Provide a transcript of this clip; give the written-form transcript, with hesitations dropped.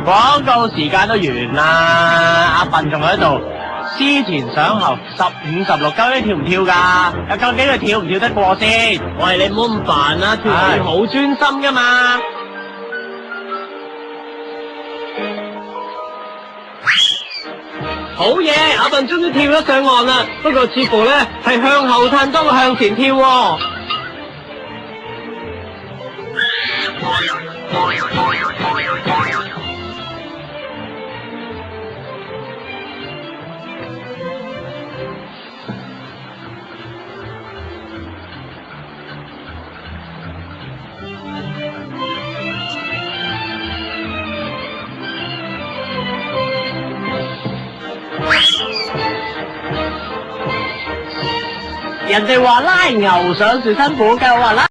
廣告時間都完啦，阿笨仲喺度思前想後，15、16究竟跳唔跳噶？究竟佢跳唔跳得過先？喂，你唔好咁煩啦，跳舞要好專心噶嘛。好嘢，阿笨終於跳咗上岸啦，不過似乎咧係向後褪多過向前跳喎。人哋話拉牛上樹辛苦，夠話拉